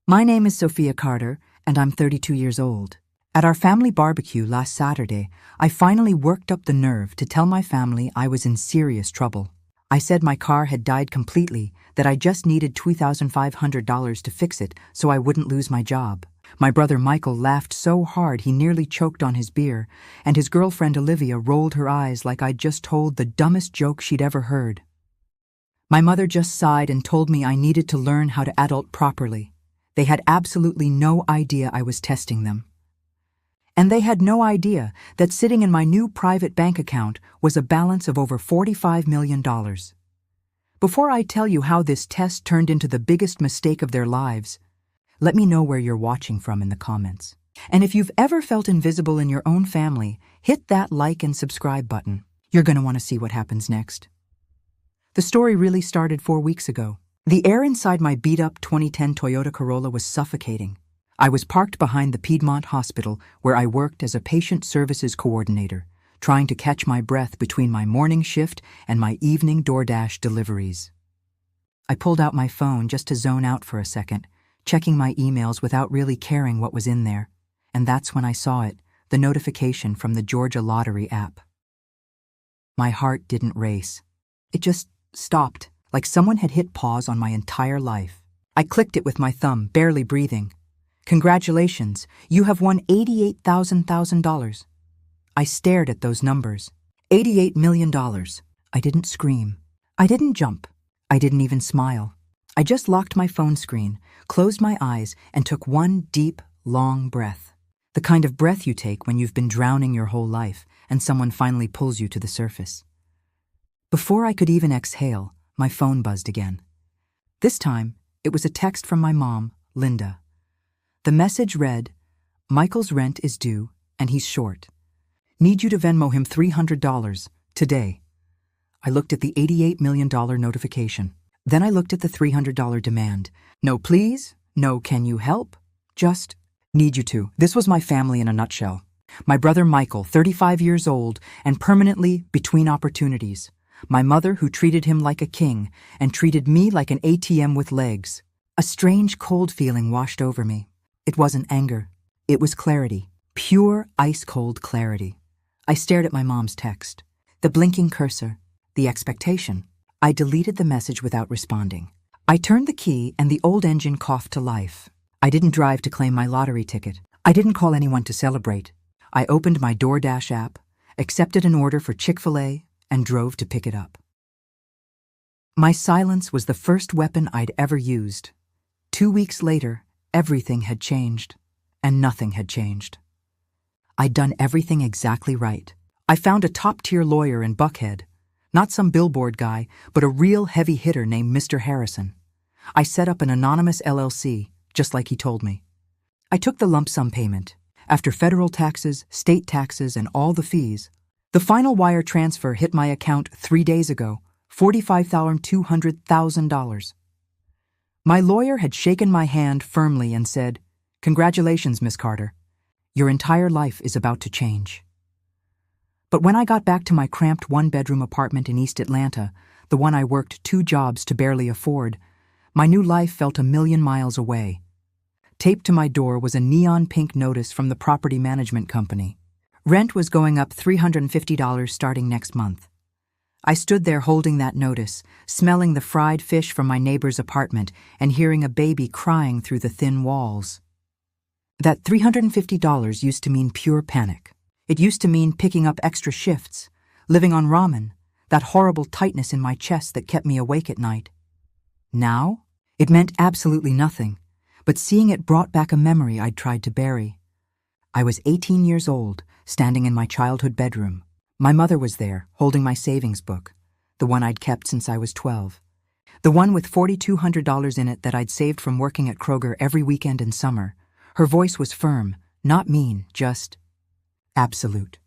My name is Sophia Carter, and I'm 32 years old. At our family barbecue last Saturday, I finally worked up the nerve to tell my family I was in serious trouble. I said my car had died completely, that I just needed $2,500 to fix it so I wouldn't lose my job. My brother Michael laughed so hard he nearly choked on his beer, and his girlfriend Olivia rolled her eyes like I'd just told the dumbest joke she'd ever heard. My mother just sighed and told me I needed to learn how to adult properly. They had absolutely no idea I was testing them. And they had no idea that sitting in my new private bank account was a balance of over $45 million. Before I tell you how this test turned into the biggest mistake of their lives, let me know where you're watching from in the comments. And if you've ever felt invisible in your own family, hit that like and subscribe button. You're going to want to see what happens next. The story really started 4 weeks ago. The air inside my beat-up 2010 Toyota Corolla was suffocating. I was parked behind the Piedmont Hospital where I worked as a patient services coordinator, trying to catch my breath between my morning shift and my evening DoorDash deliveries. I pulled out my phone just to zone out for a second, checking my emails without really caring what was in there, and that's when I saw it, the notification from the Georgia Lottery app. My heart didn't race. It just stopped, like someone had hit pause on my entire life. I clicked it with my thumb, barely breathing. Congratulations, you have won $88,000. I stared at those numbers. $88 million. I didn't scream. I didn't jump. I didn't even smile. I just locked my phone screen, closed my eyes, and took one deep, long breath. The kind of breath you take when you've been drowning your whole life and someone finally pulls you to the surface. Before I could even exhale, my phone buzzed again. This time, it was a text from my mom, Linda. The message read, "Michael's rent is due, and he's short. Need you to Venmo him $300 today." I looked at the $88 million notification. Then I looked at the $300 demand. No please, no can you help, just need you to. This was my family in a nutshell. My brother Michael, 35 years old, and permanently between opportunities. My mother, who treated him like a king and treated me like an ATM with legs. A strange cold feeling washed over me. It wasn't anger. It was clarity. Pure, ice-cold clarity. I stared at my mom's text. The blinking cursor. The expectation. I deleted the message without responding. I turned the key and the old engine coughed to life. I didn't drive to claim my lottery ticket. I didn't call anyone to celebrate. I opened my DoorDash app, accepted an order for Chick-fil-A, and drove to pick it up. My silence was the first weapon I'd ever used. 2 weeks later, everything had changed, and nothing had changed. I'd done everything exactly right. I found a top-tier lawyer in Buckhead, not some billboard guy, but a real heavy hitter named Mr. Harrison. I set up an anonymous LLC, just like he told me. I took the lump sum payment. After federal taxes, state taxes, and all the fees, the final wire transfer hit my account 3 days ago, $45,200,000. My lawyer had shaken my hand firmly and said, "Congratulations, Miss Carter. Your entire life is about to change." But when I got back to my cramped one-bedroom apartment in East Atlanta, the one I worked 2 jobs to barely afford, my new life felt a million miles away. Taped to my door was a neon pink notice from the property management company. Rent was going up $350 starting next month. I stood there holding that notice, smelling the fried fish from my neighbor's apartment and hearing a baby crying through the thin walls. That $350 used to mean pure panic. It used to mean picking up extra shifts, living on ramen, that horrible tightness in my chest that kept me awake at night. Now, it meant absolutely nothing, but seeing it brought back a memory I'd tried to bury. I was 18 years old, standing in my childhood bedroom. My mother was there, holding my savings book, the one I'd kept since I was 12. The one with $4,200 in it that I'd saved from working at Kroger every weekend in summer. Her voice was firm, not mean, just absolute.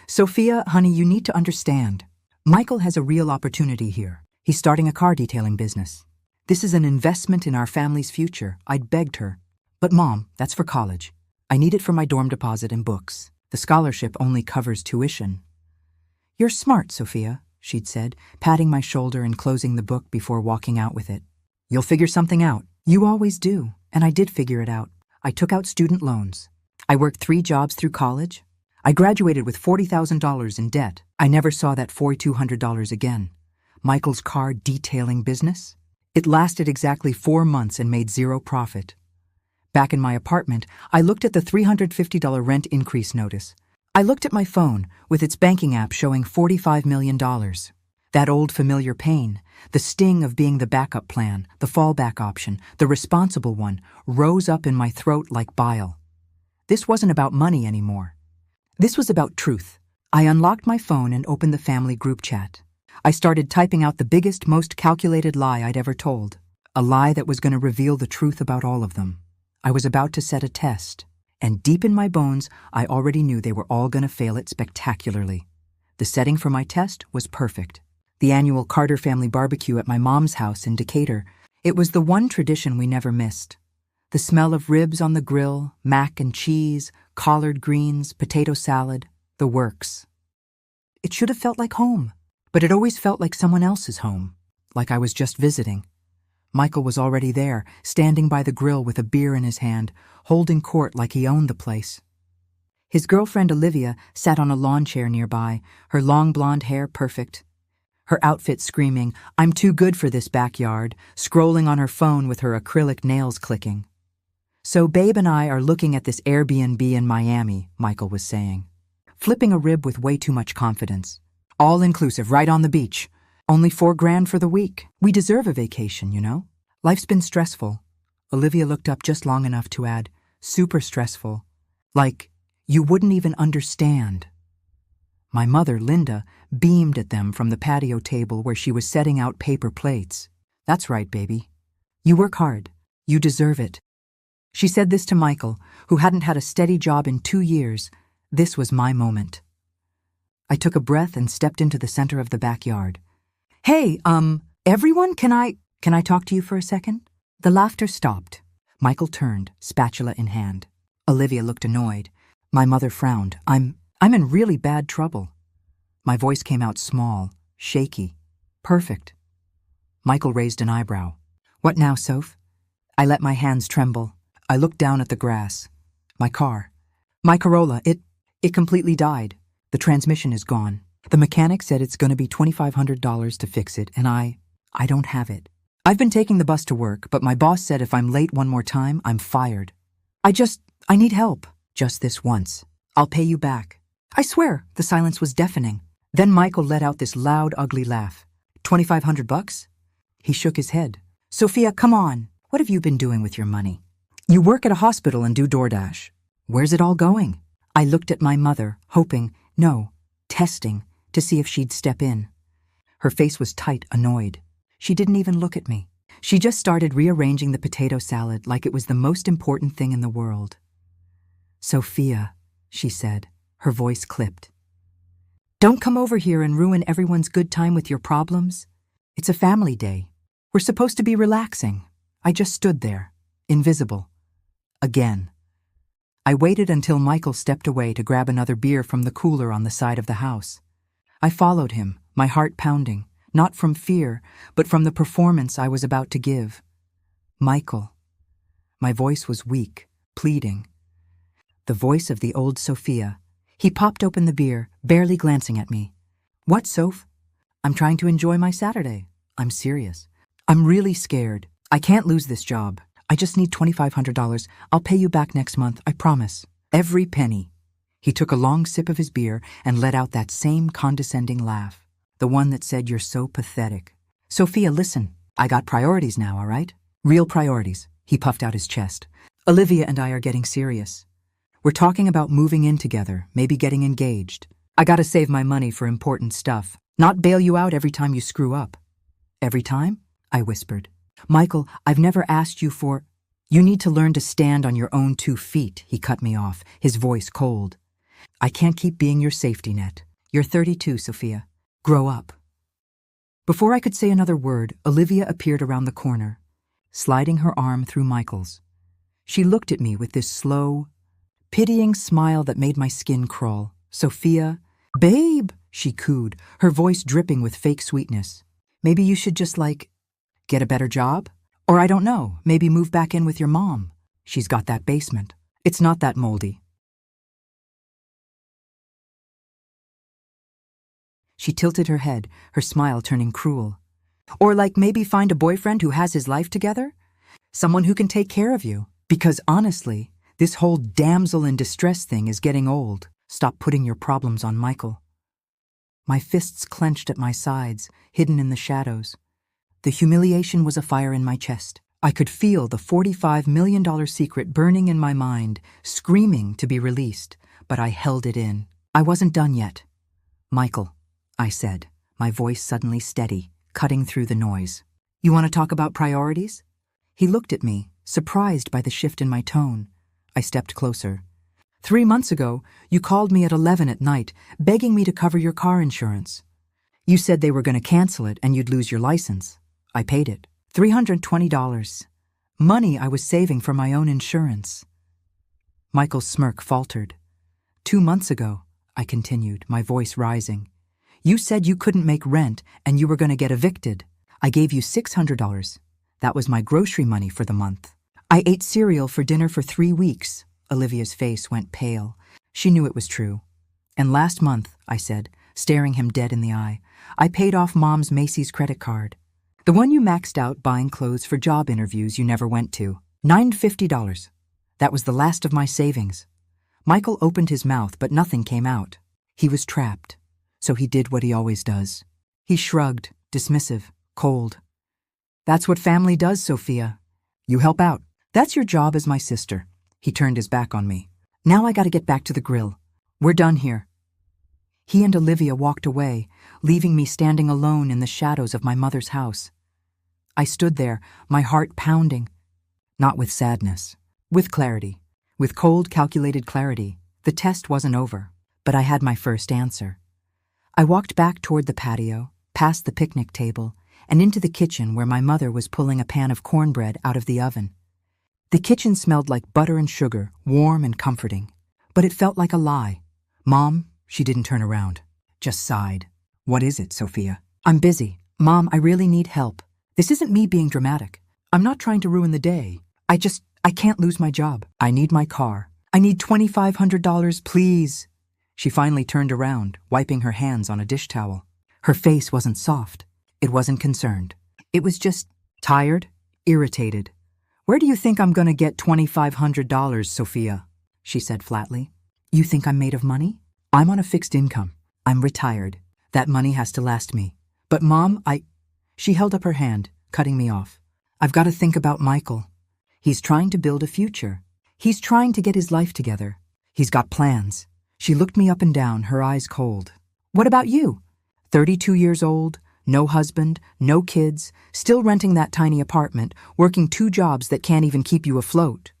"Sophia, honey, you need to understand. Michael has a real opportunity here. He's starting a car detailing business. This is an investment in our family's future," I'd begged her. "But Mom, that's for college. I need it for my dorm deposit and books. The scholarship only covers tuition." "You're smart, Sophia," she'd said, patting my shoulder and closing the book before walking out with it. "You'll figure something out. You always do." and I did figure it out. I took out student loans. I worked 3 jobs through college. I graduated with $40,000 in debt. I never saw that $4,200 again. Michael's car detailing business? It lasted exactly 4 months and made 0 profit. Back in my apartment, I looked at the $350 rent increase notice. I looked at my phone with its banking app showing $45 million. That old familiar pain, the sting of being the backup plan, the fallback option, the responsible one, rose up in my throat like bile. This wasn't about money anymore. This was about truth. I unlocked my phone and opened the family group chat. I started typing out the biggest, most calculated lie I'd ever told. A lie that was going to reveal the truth about all of them. I was about to set a test, and deep in my bones, I already knew they were all going to fail it spectacularly. The setting for my test was perfect. The annual Carter family barbecue at my mom's house in Decatur. It was the one tradition we never missed. The smell of ribs on the grill, mac and cheese, collard greens, potato salad, the works. It should have felt like home, but it always felt like someone else's home, like I was just visiting. Michael was already there, standing by the grill with a beer in his hand, holding court like he owned the place. His girlfriend Olivia sat on a lawn chair nearby, her long blonde hair perfect. Her outfit screaming, "I'm too good for this backyard," scrolling on her phone with her acrylic nails clicking. "So Babe and I are looking at this Airbnb in Miami," Michael was saying, flipping a rib with way too much confidence. "All inclusive, right on the beach. Only $4,000 for the week. We deserve a vacation, you know? Life's been stressful." Olivia looked up just long enough to add, "super stressful. Like, you wouldn't even understand." My mother, Linda, beamed at them from the patio table where she was setting out paper plates. "That's right, baby. You work hard. You deserve it." She said this to Michael, who hadn't had a steady job in 2 years. This was my moment. I took a breath and stepped into the center of the backyard. "Hey, everyone, can I talk to you for a second?" The laughter stopped. Michael turned, spatula in hand. Olivia looked annoyed. My mother frowned. I'm in really bad trouble." My voice came out small, shaky. "Perfect." Michael raised an eyebrow. "What now, Soph?" I let my hands tremble. I looked down at the grass. My car. My Corolla, it completely died. The transmission is gone. The mechanic said it's going to be $2,500 to fix it, and I don't have it. I've been taking the bus to work, but my boss said if I'm late one more time, I'm fired. I need help. Just this once. I'll pay you back. I swear, the silence was deafening. Then Michael let out this loud, ugly laugh. $2,500? He shook his head. "Sophia, come on. What have you been doing with your money? You work at a hospital and do DoorDash. Where's it all going?" I looked at my mother, hoping, no, testing, to see if she'd step in. Her face was tight, annoyed. She didn't even look at me. She just started rearranging the potato salad like it was the most important thing in the world. "Sophia," she said, her voice clipped. "Don't come over here and ruin everyone's good time with your problems. It's a family day. We're supposed to be relaxing." I just stood there, invisible. Again. I waited until Michael stepped away to grab another beer from the cooler on the side of the house. I followed him, my heart pounding, not from fear, but from the performance I was about to give. "Michael." My voice was weak, pleading. The voice of the old Sophia. He popped open the beer, barely glancing at me. "What, Soph?" "I'm trying to enjoy my Saturday. I'm serious. I'm really scared. I can't lose this job. I just need $2,500. I'll pay you back next month, I promise. Every penny." He took a long sip of his beer and let out that same condescending laugh, the one that said, "You're so pathetic." "Sophia, listen. I got priorities now, all right? Real priorities." He puffed out his chest. "Olivia and I are getting serious. We're talking about moving in together, maybe getting engaged. I gotta save my money for important stuff, not bail you out every time you screw up." "Every time?" I whispered. "Michael, I've never asked you for—" "You need to learn to stand on your own 2 feet, he cut me off, his voice cold. "I can't keep being your safety net. You're 32, Sophia. Grow up." Before I could say another word, Olivia appeared around the corner, sliding her arm through Michael's. She looked at me with this slow, pitying smile that made my skin crawl. "Sophia." "Babe," she cooed, her voice dripping with fake sweetness. "Maybe you should just, get a better job? Or I don't know, maybe move back in with your mom. She's got that basement. It's not that moldy. She tilted her head, her smile turning cruel. Or like maybe find a boyfriend who has his life together? Someone who can take care of you. Because honestly, this whole damsel in distress thing is getting old. Stop putting your problems on Michael. My fists clenched at my sides, hidden in the shadows. The humiliation was a fire in my chest. I could feel the $45 million secret burning in my mind, screaming to be released, but I held it in. I wasn't done yet. Michael, I said, my voice suddenly steady, cutting through the noise. You want to talk about priorities? He looked at me, surprised by the shift in my tone. I stepped closer. 3 months ago, you called me at 11 at night, begging me to cover your car insurance. You said they were going to cancel it and you'd lose your license. I paid it. $320. Money I was saving for my own insurance. Michael's smirk faltered. 2 months ago, I continued, my voice rising. You said you couldn't make rent and you were going to get evicted. I gave you $600. That was my grocery money for the month. I ate cereal for dinner for 3 weeks. Olivia's face went pale. She knew it was true. And last month, I said, staring him dead in the eye, I paid off Mom's Macy's credit card. The one you maxed out buying clothes for job interviews you never went to. $950. That was the last of my savings. Michael opened his mouth, but nothing came out. He was trapped. So he did what he always does. He shrugged, dismissive, cold. That's what family does, Sophia. You help out. That's your job as my sister. He turned his back on me. Now I gotta get back to the grill. We're done here. He and Olivia walked away, leaving me standing alone in the shadows of my mother's house. I stood there, my heart pounding. Not with sadness, with clarity. With cold, calculated clarity. The test wasn't over, but I had my first answer. I walked back toward the patio, past the picnic table, and into the kitchen where my mother was pulling a pan of cornbread out of the oven. The kitchen smelled like butter and sugar, warm and comforting. But it felt like a lie. Mom, she didn't turn around, just sighed. What is it, Sophia? I'm busy. Mom, I really need help. This isn't me being dramatic. I'm not trying to ruin the day. I can't lose my job. I need my car. I need $2,500, please. She finally turned around, wiping her hands on a dish towel. Her face wasn't soft. It wasn't concerned. It was just tired, irritated. Where do you think I'm going to get $2,500, Sophia? She said flatly. You think I'm made of money? I'm on a fixed income. I'm retired. That money has to last me. But Mom, She held up her hand, cutting me off. I've got to think about Michael. He's trying to build a future. He's trying to get his life together. He's got plans. She looked me up and down, her eyes cold. What about you? 32 years old, no husband, no kids, still renting that tiny apartment, working 2 jobs that can't even keep you afloat.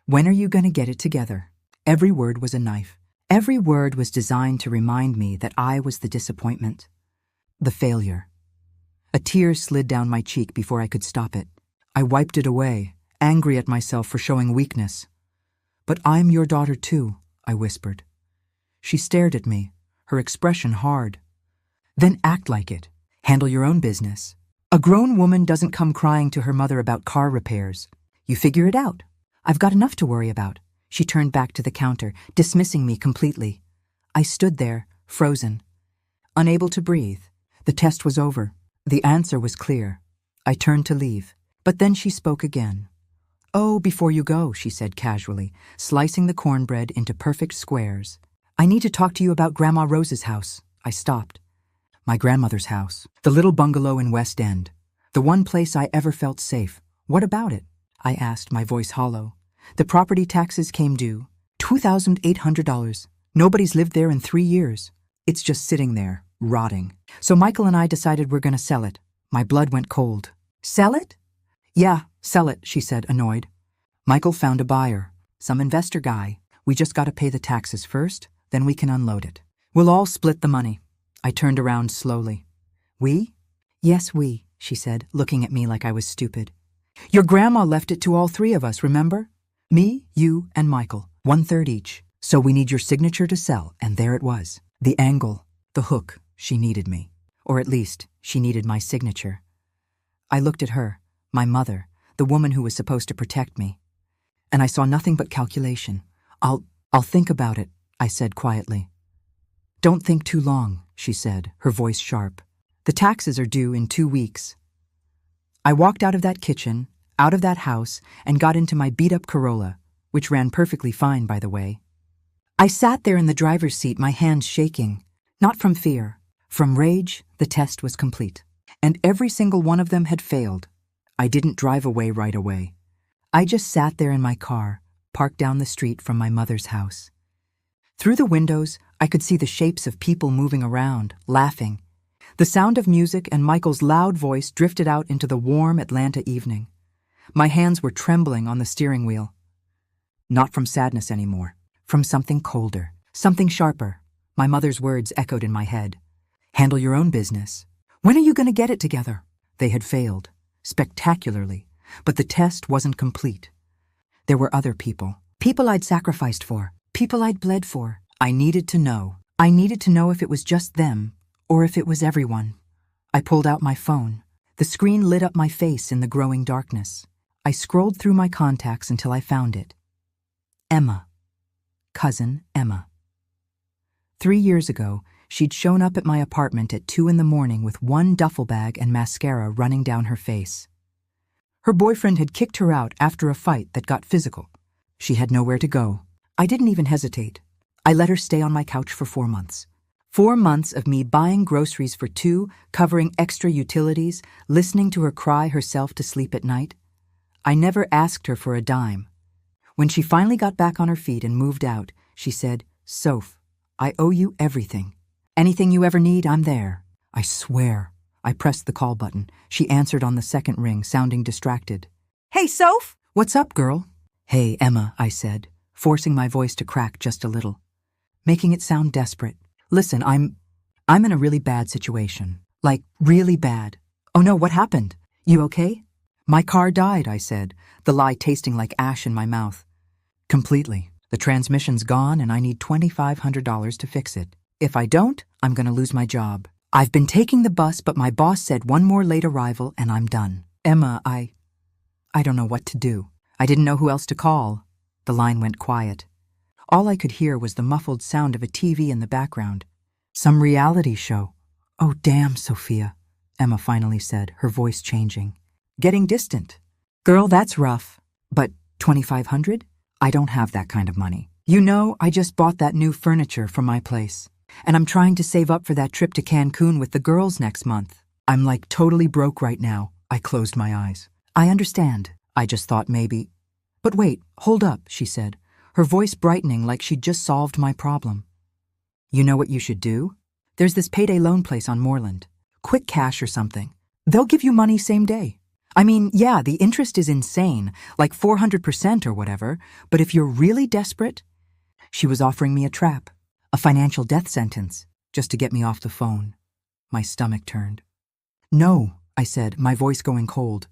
When are you going to get it together? Every word was a knife. Every word was designed to remind me that I was the disappointment, the failure. A tear slid down my cheek before I could stop it. I wiped it away, angry at myself for showing weakness. But I'm your daughter too, I whispered. She stared at me, her expression hard. Then act like it. Handle your own business. A grown woman doesn't come crying to her mother about car repairs. You figure it out. I've got enough to worry about. She turned back to the counter, dismissing me completely. I stood there, frozen, unable to breathe. The test was over. The answer was clear. I turned to leave, but then she spoke again. Oh, before you go, she said casually, slicing the cornbread into perfect squares. I need to talk to you about Grandma Rose's house. I stopped. My grandmother's house, the little bungalow in West End, the one place I ever felt safe. What about it? I asked, my voice hollow. The property taxes came due. $2,800. Nobody's lived there in 3 years. It's just sitting there, rotting. So Michael and I decided we're going to sell it. My blood went cold. Sell it? Yeah, sell it, she said, annoyed. Michael found a buyer, some investor guy. We just got to pay the taxes first, then we can unload it. We'll all split the money. I turned around slowly. We? Yes, we, she said, looking at me like I was stupid. Your grandma left it to all 3 of us, remember? Me, you, and Michael, 1/3 each. So we need your signature to sell, and there it was. The angle, the hook, she needed me. Or at least, she needed my signature. I looked at her, my mother, the woman who was supposed to protect me. And I saw nothing but calculation. I'll think about it, I said quietly. Don't think too long, she said, her voice sharp. The taxes are due in 2 weeks. I walked out of that kitchen, out of that house, and got into my beat-up Corolla, which ran perfectly fine, by the way. I sat there in the driver's seat, my hands shaking, not from fear. From rage, the test was complete. And every single one of them had failed. I didn't drive away right away. I just sat there in my car, parked down the street from my mother's house. Through the windows, I could see the shapes of people moving around, laughing. The sound of music and Michael's loud voice drifted out into the warm Atlanta evening. My hands were trembling on the steering wheel. Not from sadness anymore, from something colder, something sharper. My mother's words echoed in my head. Handle your own business. When are you going to get it together? They had failed, spectacularly, but the test wasn't complete. There were other people I'd sacrificed for, people I'd bled for. I needed to know. I needed to know if it was just them, or if it was everyone. I pulled out my phone. The screen lit up my face in the growing darkness. I scrolled through my contacts until I found it. Emma. Cousin Emma. 3 years ago, she'd shown up at my apartment at 2 a.m. with one duffel bag and mascara running down her face. Her boyfriend had kicked her out after a fight that got physical. She had nowhere to go. I didn't even hesitate. I let her stay on my couch for 4 months. 4 months of me buying groceries for 2, covering extra utilities, listening to her cry herself to sleep at night. I never asked her for a dime. When she finally got back on her feet and moved out, she said, "Soph, I owe you everything. Anything you ever need, I'm there." I swear. I pressed the call button. She answered on the second ring, sounding distracted. "Hey, Soph!" "What's up, girl?" "Hey, Emma," I said, forcing my voice to crack just a little, making it sound desperate. "Listen, I'm in a really bad situation. Like, really bad." "Oh no, what happened? You okay?" "My car died," I said, the lie tasting like ash in my mouth. "Completely. The transmission's gone and I need $2,500 to fix it. If I don't, I'm going to lose my job. I've been taking the bus, but my boss said one more late arrival and I'm done." "Emma, I don't know what to do." I didn't know who else to call. The line went quiet. All I could hear was the muffled sound of a TV in the background. "Some reality show." "Oh, damn, Sophia," Emma finally said, her voice changing, getting distant. "Girl, that's rough. But $2,500? I don't have that kind of money. You know, I just bought that new furniture for my place. And I'm trying to save up for that trip to Cancun with the girls next month. I'm like totally broke right now." I closed my eyes. "I understand. I just thought maybe—" "But wait, hold up," she said, her voice brightening like she'd just solved my problem. "You know what you should do? There's this payday loan place on Moreland. Quick Cash or something. They'll give you money same day. I mean, yeah, the interest is insane, like 400% or whatever, but if you're really desperate—" She was offering me a trap, a financial death sentence, just to get me off the phone. My stomach turned. "No," I said, my voice going cold.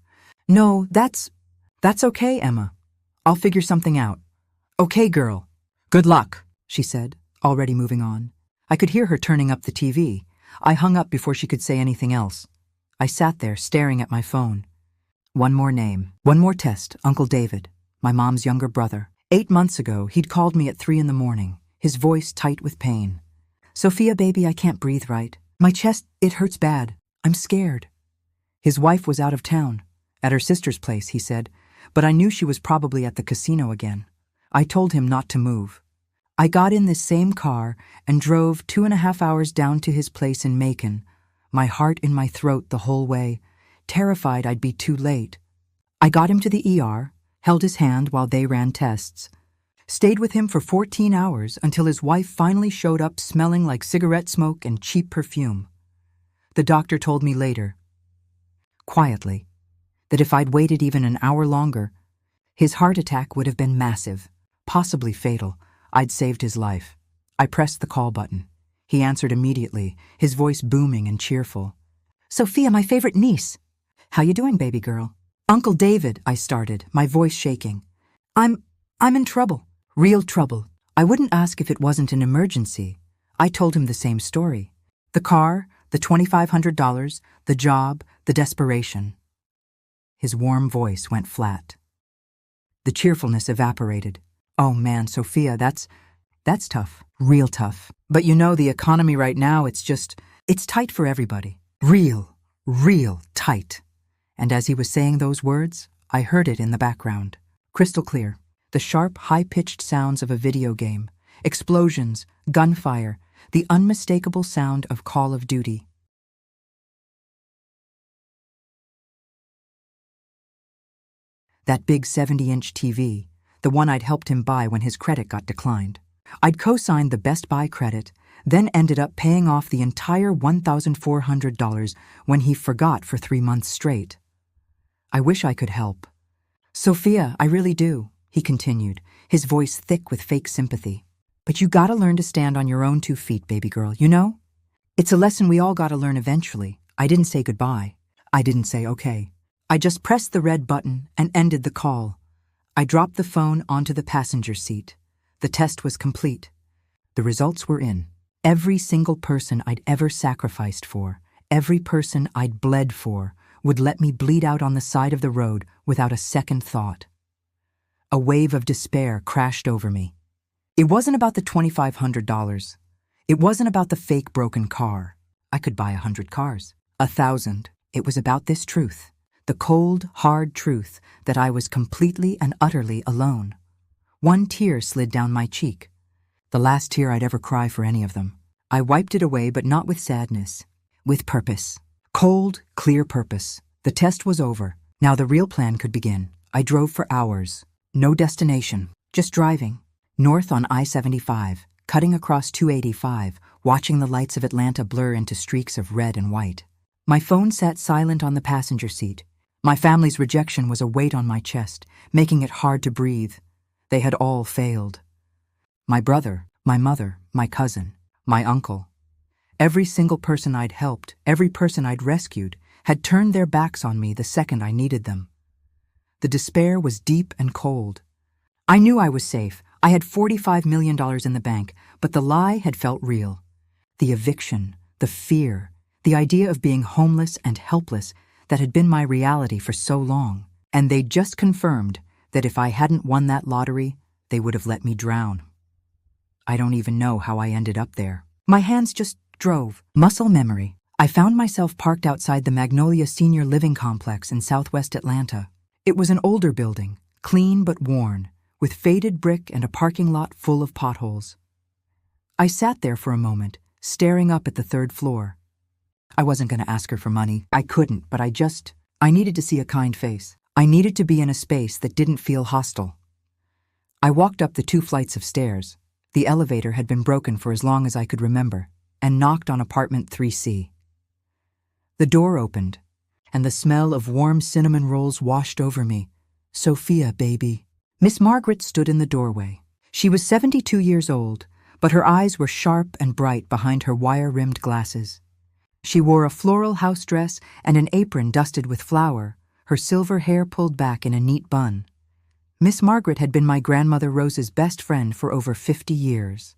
"No, that's okay, Emma. I'll figure something out. Okay, girl. Good luck," she said, already moving on. I could hear her turning up the TV. I hung up before she could say anything else. I sat there, staring at my phone. One more name, one more test, Uncle David, my mom's younger brother. 8 months ago, he'd called me at 3 a.m, his voice tight with pain. "Sophia, baby, I can't breathe right. My chest, it hurts bad. I'm scared." His wife was out of town, at her sister's place, he said, but I knew she was probably at the casino again. I told him not to move. I got in this same car and drove 2.5 hours down to his place in Macon, my heart in my throat the whole way, terrified I'd be too late. I got him to the ER, held his hand while they ran tests, stayed with him for 14 hours until his wife finally showed up smelling like cigarette smoke and cheap perfume. The doctor told me later, quietly, that if I'd waited even an hour longer, his heart attack would have been massive, possibly fatal. I'd saved his life. I pressed the call button. He answered immediately, his voice booming and cheerful. "Sophia, my favorite niece. How you doing, baby girl?" "Uncle David," I started, my voice shaking. I'm in trouble. Real trouble. I wouldn't ask if it wasn't an emergency. I told him the same story. The car, the $2,500, the job, the desperation. His warm voice went flat. The cheerfulness evaporated. Oh man, Sophia, that's tough. Real tough. But you know, the economy right now, it's tight for everybody. Real tight. And as he was saying those words, I heard it in the background. Crystal clear. The sharp, high-pitched sounds of a video game. Explosions, gunfire, the unmistakable sound of Call of Duty. That big 70-inch TV, the one I'd helped him buy when his credit got declined. I'd co-signed the Best Buy credit, then ended up paying off the entire $1,400 when he forgot for 3 months straight. I wish I could help. Sophia, I really do, he continued, his voice thick with fake sympathy. But you gotta learn to stand on your own 2 feet, baby girl, you know? It's a lesson we all gotta learn eventually. I didn't say goodbye. I didn't say okay. I just pressed the red button and ended the call. I dropped the phone onto the passenger seat. The test was complete. The results were in. Every single person I'd ever sacrificed for, every person I'd bled for, would let me bleed out on the side of the road without a second thought. A wave of despair crashed over me. It wasn't about the $2,500. It wasn't about the fake broken car. I could buy 100 cars, 1,000. It was about this truth, the cold, hard truth that I was completely and utterly alone. One tear slid down my cheek, the last tear I'd ever cry for any of them. I wiped it away, but not with sadness, with purpose. Cold, clear purpose. The test was over. Now the real plan could begin. I drove for hours. No destination, just driving. North on I-75, cutting across 285, watching the lights of Atlanta blur into streaks of red and white. My phone sat silent on the passenger seat. My family's rejection was a weight on my chest, making it hard to breathe. They had all failed. My brother, my mother, my cousin, my uncle. Every single person I'd helped, every person I'd rescued, had turned their backs on me the second I needed them. The despair was deep and cold. I knew I was safe. I had $45 million in the bank, but the lie had felt real. The eviction, the fear, the idea of being homeless and helpless that had been my reality for so long. And they'd just confirmed that if I hadn't won that lottery, they would have let me drown. I don't even know how I ended up there. My hands just drove. Muscle memory. I found myself parked outside the Magnolia Senior Living Complex in Southwest Atlanta. It was an older building, clean but worn, with faded brick and a parking lot full of potholes. I sat there for a moment, staring up at the 3rd floor. I wasn't going to ask her for money. I couldn't, but I needed to see a kind face. I needed to be in a space that didn't feel hostile. I walked up the 2 flights of stairs. The elevator had been broken for as long as I could remember, and knocked on apartment 3C. The door opened, and the smell of warm cinnamon rolls washed over me. Sophia, baby. Miss Margaret stood in the doorway. She was 72 years old, but her eyes were sharp and bright behind her wire-rimmed glasses. She wore a floral house dress and an apron dusted with flour, her silver hair pulled back in a neat bun. Miss Margaret had been my grandmother Rose's best friend for over 50 years.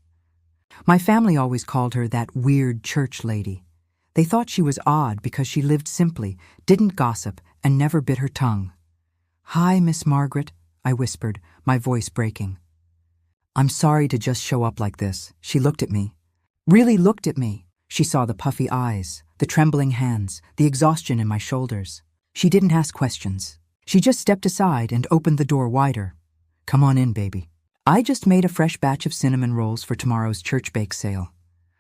My family always called her that weird church lady. They thought she was odd because she lived simply, didn't gossip, and never bit her tongue. "Hi, Miss Margaret," I whispered, my voice breaking. "I'm sorry to just show up like this." She looked at me. Really looked at me. She saw the puffy eyes, the trembling hands, the exhaustion in my shoulders. She didn't ask questions. She just stepped aside and opened the door wider. "Come on in, baby." I just made a fresh batch of cinnamon rolls for tomorrow's church bake sale.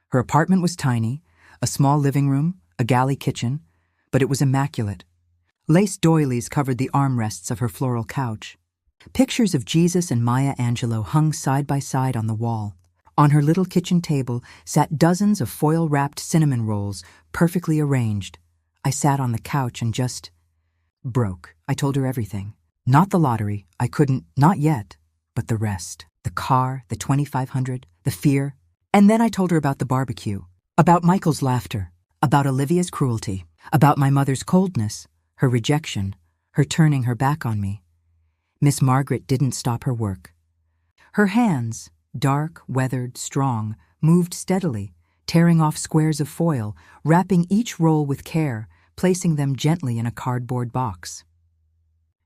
Her apartment was tiny, a small living room, a galley kitchen, but it was immaculate. Lace doilies covered the armrests of her floral couch. Pictures of Jesus and Maya Angelou hung side by side on the wall. On her little kitchen table sat dozens of foil-wrapped cinnamon rolls, perfectly arranged. I sat on the couch and just broke. I told her everything. Not the lottery, I couldn't, not yet, but the rest. The car, the $2,500, the fear. And then I told her about the barbecue, about Michael's laughter, about Olivia's cruelty, about my mother's coldness, her rejection, her turning her back on me. Miss Margaret didn't stop her work. Her hands, dark, weathered, strong, moved steadily, tearing off squares of foil, wrapping each roll with care, placing them gently in a cardboard box.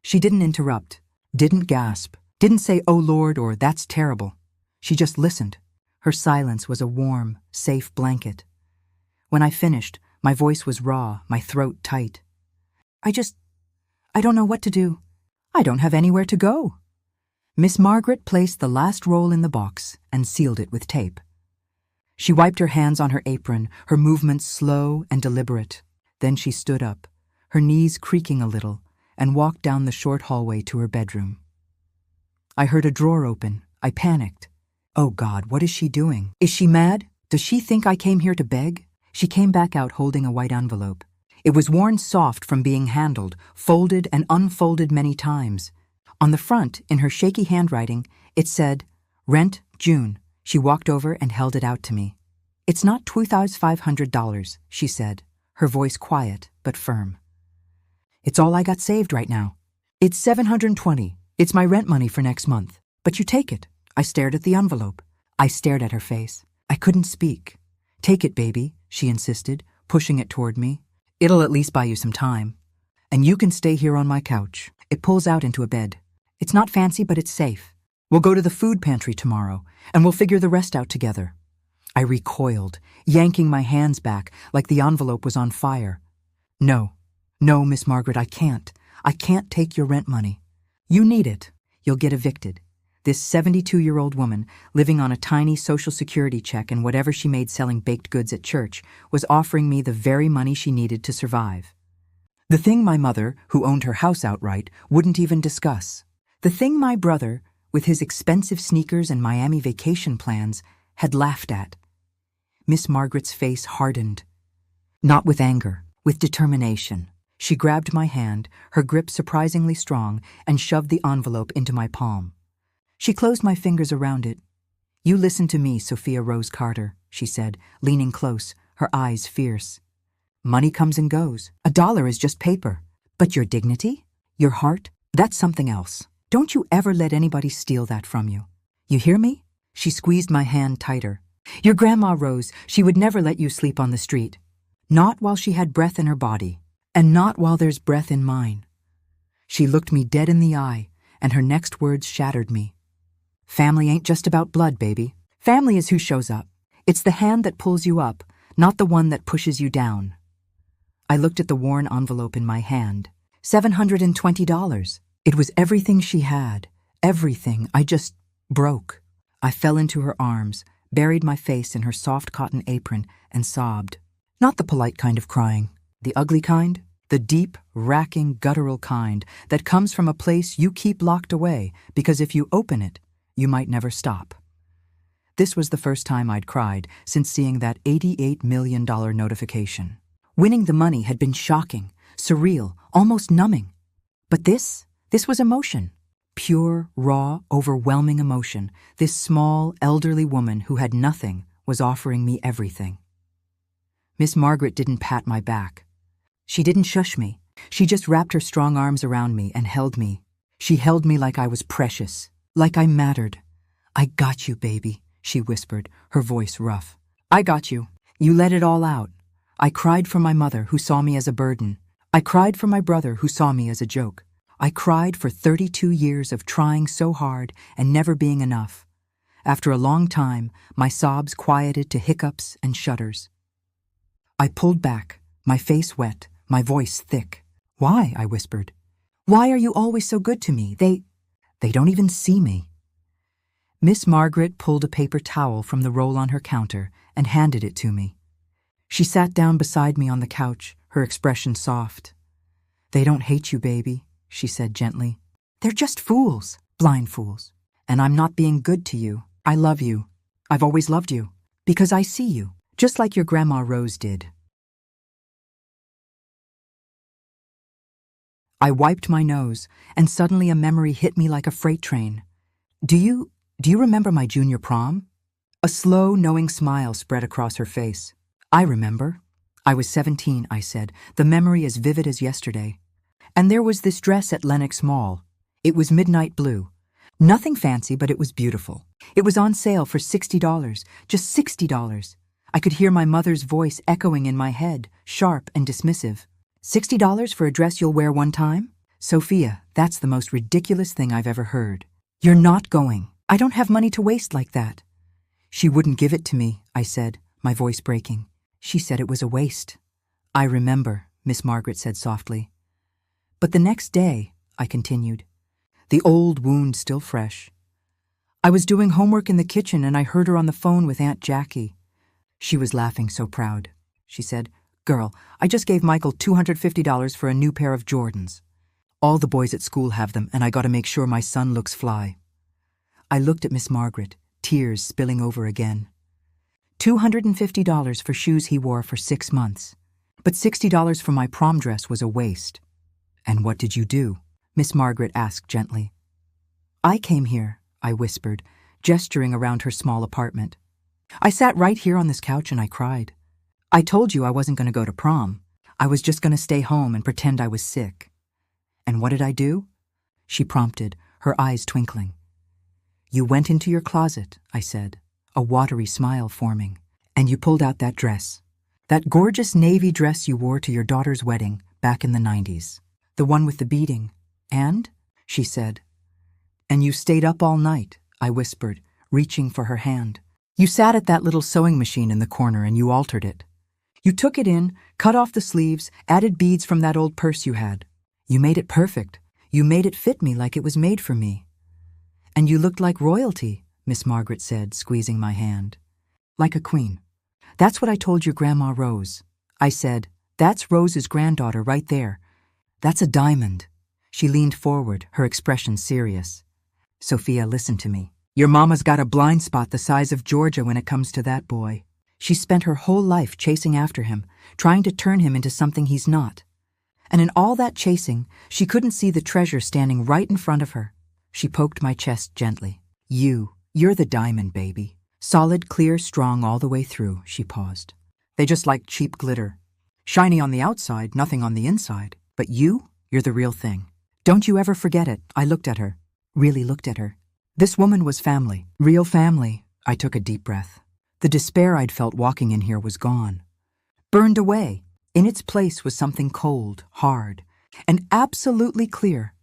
She didn't interrupt, didn't gasp, didn't say, "Oh Lord," or "That's terrible." She just listened. Her silence was a warm, safe blanket. When I finished, my voice was raw, my throat tight. I don't know what to do. I don't have anywhere to go." Miss Margaret placed the last roll in the box and sealed it with tape. She wiped her hands on her apron, her movements slow and deliberate. Then she stood up, her knees creaking a little, and walked down the short hallway to her bedroom. I heard a drawer open. I panicked. Oh God, what is she doing? Is she mad? Does she think I came here to beg? She came back out holding a white envelope. It was worn soft from being handled, folded and unfolded many times. On the front, in her shaky handwriting, it said, "Rent, June." She walked over and held it out to me. "It's not $2,500, she said, her voice quiet but firm. "It's all I got saved right now. It's $720. It's my rent money for next month. But you take it." I stared at the envelope. I stared at her face. I couldn't speak. "Take it, baby," she insisted, pushing it toward me. "It'll at least buy you some time. And you can stay here on my couch." It pulls out into a bed. "It's not fancy, but it's safe. We'll go to the food pantry tomorrow, and we'll figure the rest out together." I recoiled, yanking my hands back like the envelope was on fire. No, Miss Margaret, I can't. I can't take your rent money. You need it. You'll get evicted." This 72-year-old woman, living on a tiny Social Security check and whatever she made selling baked goods at church, was offering me the very money she needed to survive. The thing my mother, who owned her house outright, wouldn't even discuss. The thing my brother, with his expensive sneakers and Miami vacation plans, had laughed at. Miss Margaret's face hardened. Not with anger, with determination. She grabbed my hand, her grip surprisingly strong, and shoved the envelope into my palm. She closed my fingers around it. "You listen to me, Sophia Rose Carter," she said, leaning close, her eyes fierce. "Money comes and goes. $1 is just paper. But your dignity, your heart, that's something else. Don't you ever let anybody steal that from you. You hear me?" She squeezed my hand tighter. "Your grandma Rose, she would never let you sleep on the street. Not while she had breath in her body, and not while there's breath in mine." She looked me dead in the eye, and her next words shattered me. "Family ain't just about blood, baby. Family is who shows up. It's the hand that pulls you up, not the one that pushes you down." I looked at the worn envelope in my hand. $720. It was everything she had. Everything. I just broke. I fell into her arms, buried my face in her soft cotton apron, and sobbed. Not the polite kind of crying. The ugly kind. The deep, racking, guttural kind that comes from a place you keep locked away because if you open it, you might never stop. This was the first time I'd cried since seeing that $88 million notification. Winning the money had been shocking, surreal, almost numbing. But this was emotion. Pure, raw, overwhelming emotion. This small, elderly woman who had nothing was offering me everything. Miss Margaret didn't pat my back. She didn't shush me. She just wrapped her strong arms around me and held me. She held me like I was precious, like I mattered. "I got you, baby," she whispered, her voice rough. "I got you. You let it all out. I cried for my mother, who saw me as a burden. I cried for my brother, who saw me as a joke. I cried for 32 years of trying so hard and never being enough. After a long time, my sobs quieted to hiccups and shudders. I pulled back, my face wet, my voice thick. "Why?" I whispered. "Why are you always so good to me? They don't even see me." Miss Margaret pulled a paper towel from the roll on her counter and handed it to me. She sat down beside me on the couch, her expression soft. "They don't hate you, baby," she said gently. "They're just fools, blind fools. And I'm not being good to you. I love you. I've always loved you. Because I see you, just like your Grandma Rose did." I wiped my nose, and suddenly a memory hit me like a freight train. Do you remember my junior prom?" A slow, knowing smile spread across her face. "I remember. I was 17, I said, the memory as vivid as yesterday. And there was this dress at Lenox Mall. It was midnight blue. Nothing fancy, but it was beautiful. It was on sale for $60, just $60. I could hear my mother's voice echoing in my head, sharp and dismissive. $60 for a dress you'll wear one time? Sophia, that's the most ridiculous thing I've ever heard. You're not going. I don't have money to waste like that. She wouldn't give it to me, I said, my voice breaking. She said it was a waste. I remember, Miss Margaret said softly. But the next day, I continued, the old wound still fresh. I was doing homework in the kitchen and I heard her on the phone with Aunt Jackie. She was laughing so proud. She said, "Girl, I just gave Michael $250 for a new pair of Jordans. All the boys at school have them and I gotta make sure my son looks fly." I looked at Miss Margaret, tears spilling over again. $250 for shoes he wore for 6 months. But $60 for my prom dress was a waste. "And what did you do?" Miss Margaret asked gently. "I came here," I whispered, gesturing around her small apartment. "I sat right here on this couch and I cried. I told you I wasn't going to go to prom. I was just going to stay home and pretend I was sick." "And what did I do?" she prompted, her eyes twinkling. "You went into your closet," I said, a watery smile forming, "and you pulled out that dress. That gorgeous navy dress you wore to your daughter's wedding back in the 90s. The one with the beading. And?" she said. "And you stayed up all night," I whispered, reaching for her hand. "You sat at that little sewing machine in the corner and you altered it. You took it in, cut off the sleeves, added beads from that old purse you had. You made it perfect. You made it fit me like it was made for me. And you looked like royalty," Miss Margaret said, squeezing my hand. "Like a queen. That's what I told your Grandma Rose." I said, "That's Rose's granddaughter right there. That's a diamond." She leaned forward, her expression serious. "Sophia, listen to me. Your mama's got a blind spot the size of Georgia when it comes to that boy. She spent her whole life chasing after him, trying to turn him into something he's not. And in all that chasing, she couldn't see the treasure standing right in front of her." She poked my chest gently. You're the diamond, baby. Solid, clear, strong all the way through," she paused. "They just like cheap glitter. Shiny on the outside, nothing on the inside. But you're the real thing. Don't you ever forget it." I looked at her, really looked at her. This woman was family, real family. I took a deep breath. The despair I'd felt walking in here was gone. Burned away. In its place was something cold, hard, and absolutely clear.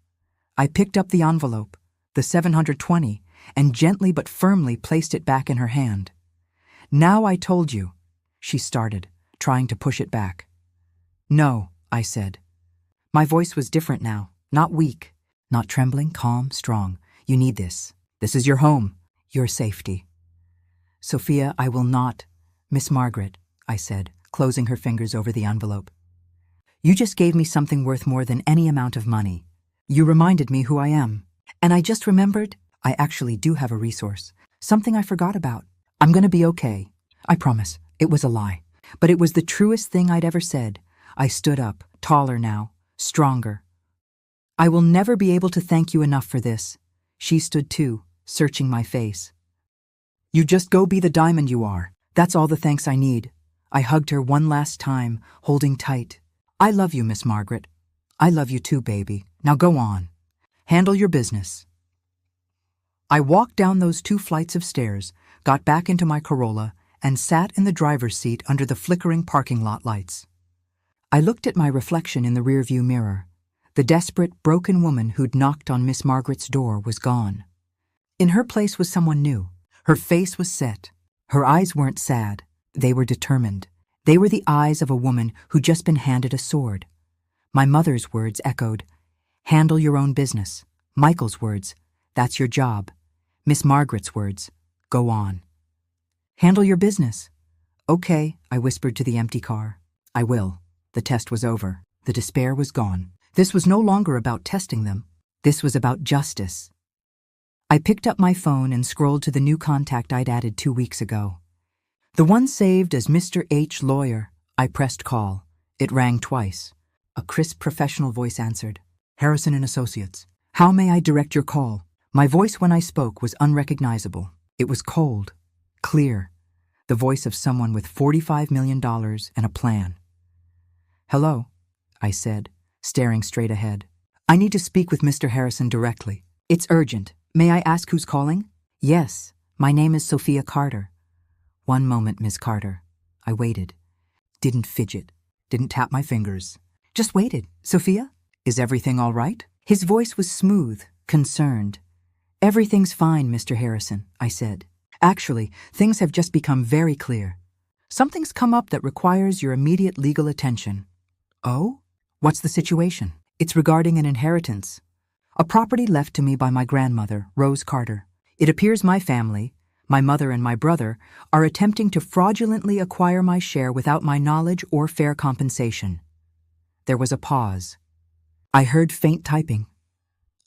I picked up the envelope, the $720, and gently but firmly placed it back in her hand. "Now I told you," she started, trying to push it back. "No," I said. My voice was different now, not weak, not trembling, calm, strong. "You need this. This is your home, your safety." "Sophia, I will not." "Miss Margaret," I said, closing her fingers over the envelope. "You just gave me something worth more than any amount of money. You reminded me who I am. And I just remembered I actually do have a resource, something I forgot about. I'm going to be okay. I promise. It was a lie. But it was the truest thing I'd ever said." I stood up, taller now, stronger. "I will never be able to thank you enough for this." She stood too, searching my face. "You just go be the diamond you are. That's all the thanks I need." I hugged her one last time, holding tight. "I love you, Miss Margaret. I love you too, baby. Now go on. Handle your business." I walked down those 2 flights of stairs, got back into my Corolla, and sat in the driver's seat under the flickering parking lot lights. I looked at my reflection in the rearview mirror. The desperate, broken woman who'd knocked on Miss Margaret's door was gone. In her place was someone new. Her face was set. Her eyes weren't sad. They were determined. They were the eyes of a woman who'd just been handed a sword. My mother's words echoed, "Handle your own business." Michael's words, "That's your job." Miss Margaret's words, "Go on." "Handle your business." "Okay," I whispered to the empty car. "I will." The test was over. The despair was gone. This was no longer about testing them. This was about justice. I picked up my phone and scrolled to the new contact I'd added 2 weeks ago. The one saved as Mr. H. Lawyer. I pressed call. It rang twice. A crisp professional voice answered. "Harrison and Associates. How may I direct your call?" My voice when I spoke was unrecognizable. It was cold, clear, the voice of someone with $45 million and a plan. "Hello," I said, staring straight ahead. "I need to speak with Mr. Harrison directly. It's urgent. May I ask who's calling?" "Yes, my name is Sophia Carter." "One moment, Miss Carter." I waited. Didn't fidget. Didn't tap my fingers. Just waited. "Sophia, is everything all right?" His voice was smooth, concerned. "Everything's fine, Mr. Harrison," I said. "Actually, things have just become very clear. Something's come up that requires your immediate legal attention." "Oh? What's the situation?" "It's regarding an inheritance. A property left to me by my grandmother, Rose Carter. It appears my family, my mother and my brother, are attempting to fraudulently acquire my share without my knowledge or fair compensation." There was a pause. I heard faint typing.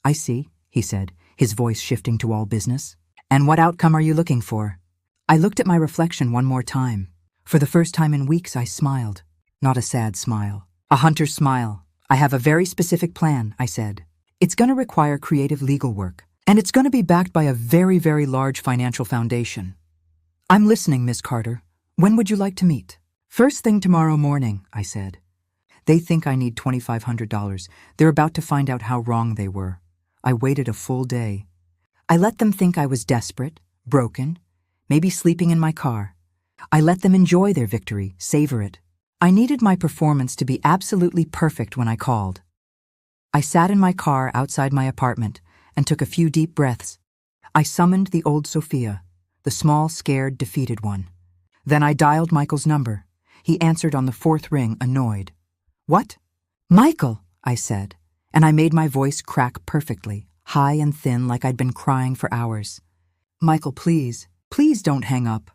"I see," he said, his voice shifting to all business. "And what outcome are you looking for?" I looked at my reflection one more time. For the first time in weeks, I smiled. Not a sad smile. A hunter's smile. "I have a very specific plan," I said. "It's going to require creative legal work, and it's going to be backed by a very, very large financial foundation." "I'm listening, Miss Carter. When would you like to meet?" "First thing tomorrow morning," I said. "They think I need $2,500. They're about to find out how wrong they were. I waited a full day. I let them think I was desperate, broken, maybe sleeping in my car. I let them enjoy their victory, savor it. I needed my performance to be absolutely perfect when I called." I sat in my car outside my apartment and took a few deep breaths. I summoned the old Sophia, the small, scared, defeated one. Then I dialed Michael's number. He answered on the fourth ring, annoyed. "What?" "Michael," I said, and I made my voice crack perfectly, high and thin like I'd been crying for hours. "Michael, please, please don't hang up.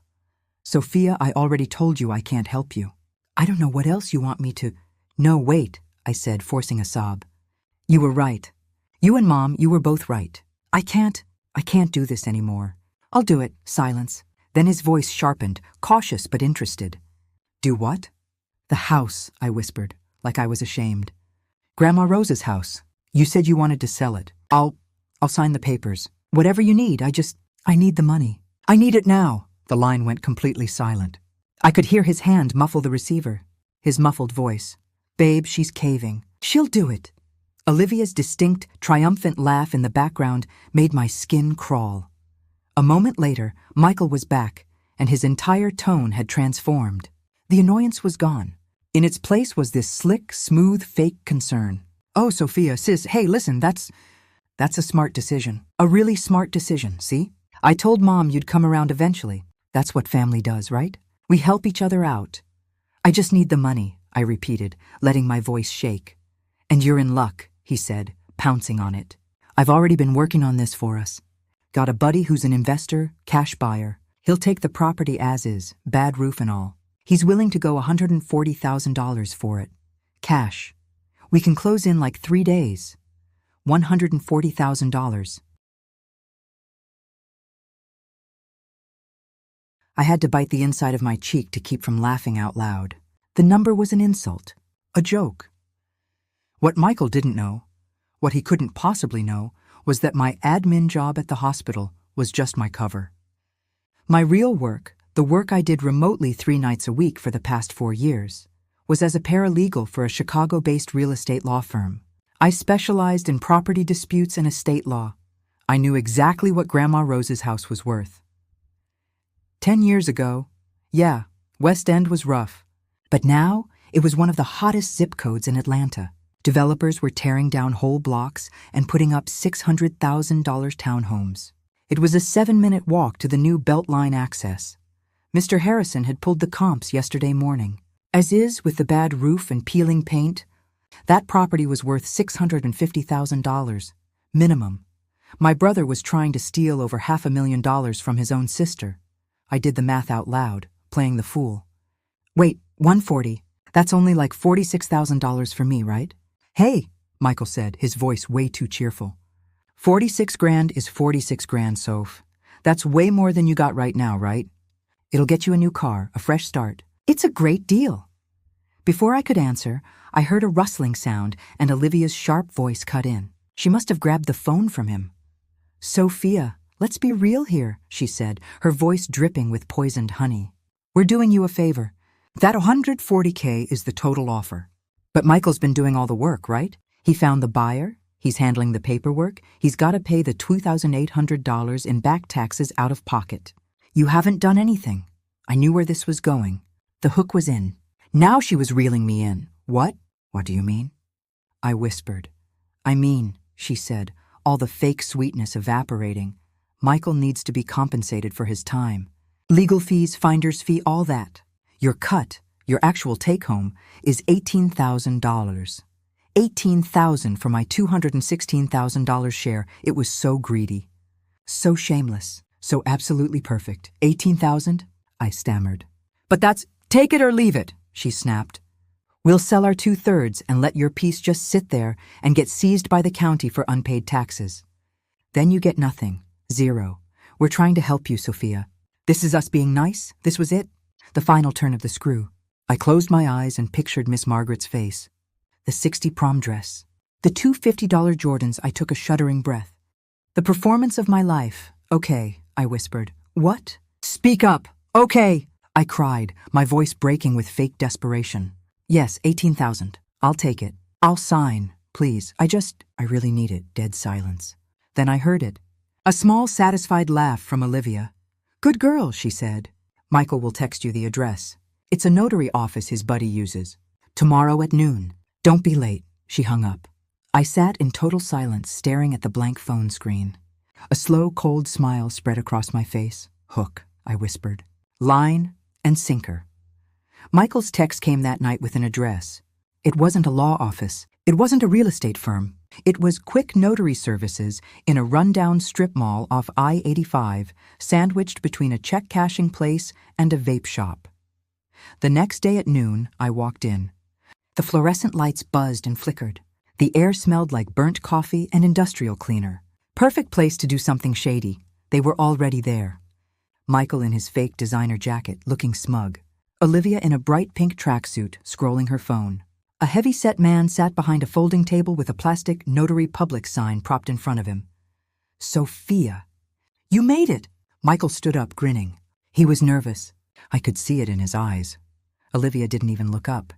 Sophia, I already told you I can't help you. I don't know what else you want me to—" "No, wait," I said, forcing a sob. "You were right. You and Mom, you were both right. I can't do this anymore. I'll do it." Silence. Then his voice sharpened, cautious but interested. "Do what?" "The house," I whispered, like I was ashamed. "Grandma Rose's house. You said you wanted to sell it. I'll sign the papers. Whatever you need, I need the money. I need it now." The line went completely silent. I could hear his hand muffle the receiver. His muffled voice. "Babe, she's caving. She'll do it." Olivia's distinct, triumphant laugh in the background made my skin crawl. A moment later, Michael was back, and his entire tone had transformed. The annoyance was gone. In its place was this slick, smooth, fake concern. "Oh, Sophia, sis, hey, listen, that's a smart decision. A really smart decision, see? I told Mom you'd come around eventually. That's what family does, right? We help each other out. I just need the money," I repeated, letting my voice shake. "And you're in luck," he said, pouncing on it. "I've already been working on this for us. Got a buddy who's an investor, cash buyer. He'll take the property as is, bad roof and all. He's willing to go $140,000 for it. Cash. We can close in like 3 days. $140,000. I had to bite the inside of my cheek to keep from laughing out loud. The number was an insult, a joke. What Michael didn't know, what he couldn't possibly know, was that my admin job at the hospital was just my cover. My real work, the work I did remotely 3 nights a week for the past 4 years, was as a paralegal for a Chicago-based real estate law firm. I specialized in property disputes and estate law. I knew exactly what Grandma Rose's house was worth. 10 years ago, yeah, West End was rough. But now, it was one of the hottest zip codes in Atlanta. Developers were tearing down whole blocks and putting up $600,000 townhomes. It was a 7-minute walk to the new Beltline access. Mr. Harrison had pulled the comps yesterday morning. As is with the bad roof and peeling paint, that property was worth $650,000, minimum. My brother was trying to steal over $500,000 from his own sister. I did the math out loud, playing the fool. "Wait, 140. That's only like $46,000 for me, right?" "Hey," Michael said, his voice way too cheerful. 46 grand is 46 grand, Soph. That's way more than you got right now, right? It'll get you a new car, a fresh start. It's a great deal." Before I could answer, I heard a rustling sound and Olivia's sharp voice cut in. She must have grabbed the phone from him. "Sophia, let's be real here," she said, her voice dripping with poisoned honey. "We're doing you a favor. That $140K is the total offer. But Michael's been doing all the work, right? He found the buyer, he's handling the paperwork, he's got to pay the $2,800 in back taxes out of pocket. You haven't done anything. I knew where this was going. The hook was in. Now she was reeling me in. What? What do you mean?" I whispered. "I mean," she said, all the fake sweetness evaporating. Michael needs to be compensated for his time. Legal fees, finder's fee, all that. Your cut, your actual take-home, is $18,000. $18,000 for my $216,000 share. It was so greedy. So shameless. So absolutely perfect. $18,000? I stammered. But that's, take it or leave it, she snapped. We'll sell our 2/3 and let your piece just sit there and get seized by the county for unpaid taxes. Then you get nothing. Zero. We're trying to help you, Sophia. This is us being nice? This was it? The final turn of the screw. I closed my eyes and pictured Miss Margaret's face. The 60 prom dress. The two $50 Jordans. I took a shuddering breath. The performance of my life. Okay, I whispered. What? Speak up. Okay, I cried, my voice breaking with fake desperation. Yes, 18,000. I'll take it. I'll sign, please. I really need it. Dead silence. Then I heard it. A small, satisfied laugh from Olivia. Good girl, she said. Michael will text you the address. It's a notary office his buddy uses. Tomorrow at noon. Don't be late. She hung up. I sat in total silence, staring at the blank phone screen. A slow, cold smile spread across my face. Hook, I whispered. Line and sinker. Michael's text came that night with an address. It wasn't a law office. It wasn't a real estate firm. It was quick notary services in a rundown strip mall off I-85, sandwiched between a check-cashing place and a vape shop. The next day at noon, I walked in. The fluorescent lights buzzed and flickered. The air smelled like burnt coffee and industrial cleaner. Perfect place to do something shady. They were already there. Michael in his fake designer jacket, looking smug. Olivia in a bright pink tracksuit, scrolling her phone. A heavy-set man sat behind a folding table with a plastic Notary Public sign propped in front of him. Sophia. You made it! Michael stood up, grinning. He was nervous. I could see it in his eyes. Olivia didn't even look up.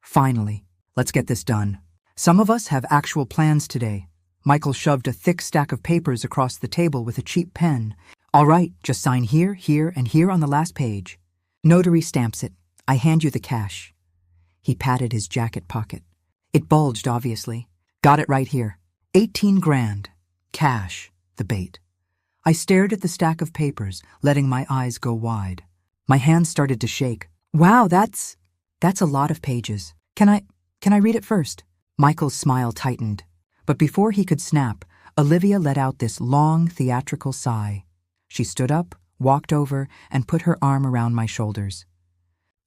Finally, let's get this done. Some of us have actual plans today. Michael shoved a thick stack of papers across the table with a cheap pen. All right, just sign here, here, and here on the last page. Notary stamps it. I hand you the cash. He patted his jacket pocket. It bulged, obviously. Got it right here. 18 grand. Cash. The bait. I stared at the stack of papers, letting my eyes go wide. My hands started to shake. Wow, that's a lot of pages. Can I read it first? Michael's smile tightened. But before he could snap, Olivia let out this long, theatrical sigh. She stood up, walked over, and put her arm around my shoulders.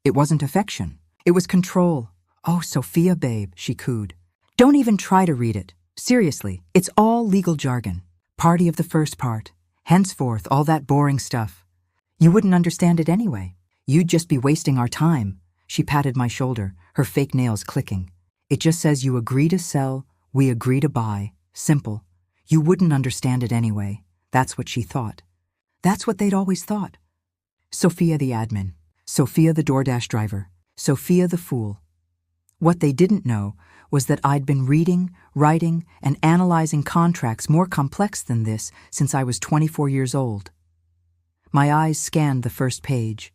It wasn't affection. It was control. Oh, Sophia, babe, she cooed. Don't even try to read it. Seriously, it's all legal jargon. Party of the first part. Henceforth, all that boring stuff. You wouldn't understand it anyway. You'd just be wasting our time. She patted my shoulder, her fake nails clicking. It just says you agree to sell, we agree to buy. Simple. You wouldn't understand it anyway. That's what she thought. That's what they'd always thought. Sophia the admin. Sophia the DoorDash driver. Sophia the fool. What they didn't know was that I'd been reading, writing, and analyzing contracts more complex than this since I was 24 years old. My eyes scanned the first page.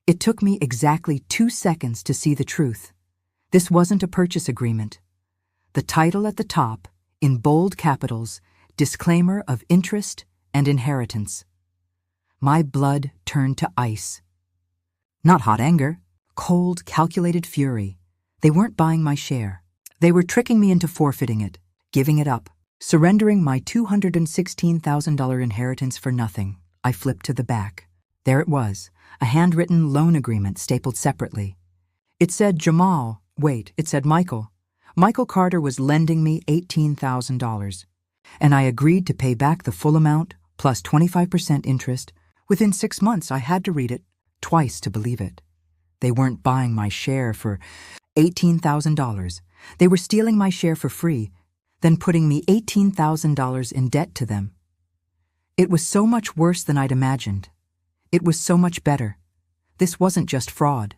It took me exactly 2 seconds to see the truth. This wasn't a purchase agreement. The title at the top, in bold capitals, disclaimer of interest and inheritance. My blood turned to ice. Not hot anger, cold, calculated fury. They weren't buying my share. They were tricking me into forfeiting it, giving it up, surrendering my $216,000 inheritance for nothing. I flipped to the back. There it was, a handwritten loan agreement stapled separately. It said Jamal. Wait, it said Michael. Michael Carter was lending me $18,000, and I agreed to pay back the full amount plus 25% interest. Within 6 months, I had to read it twice to believe it. They weren't buying my share for $18,000. They were stealing my share for free, then putting me $18,000 in debt to them. It was so much worse than I'd imagined. It was so much better. This wasn't just fraud.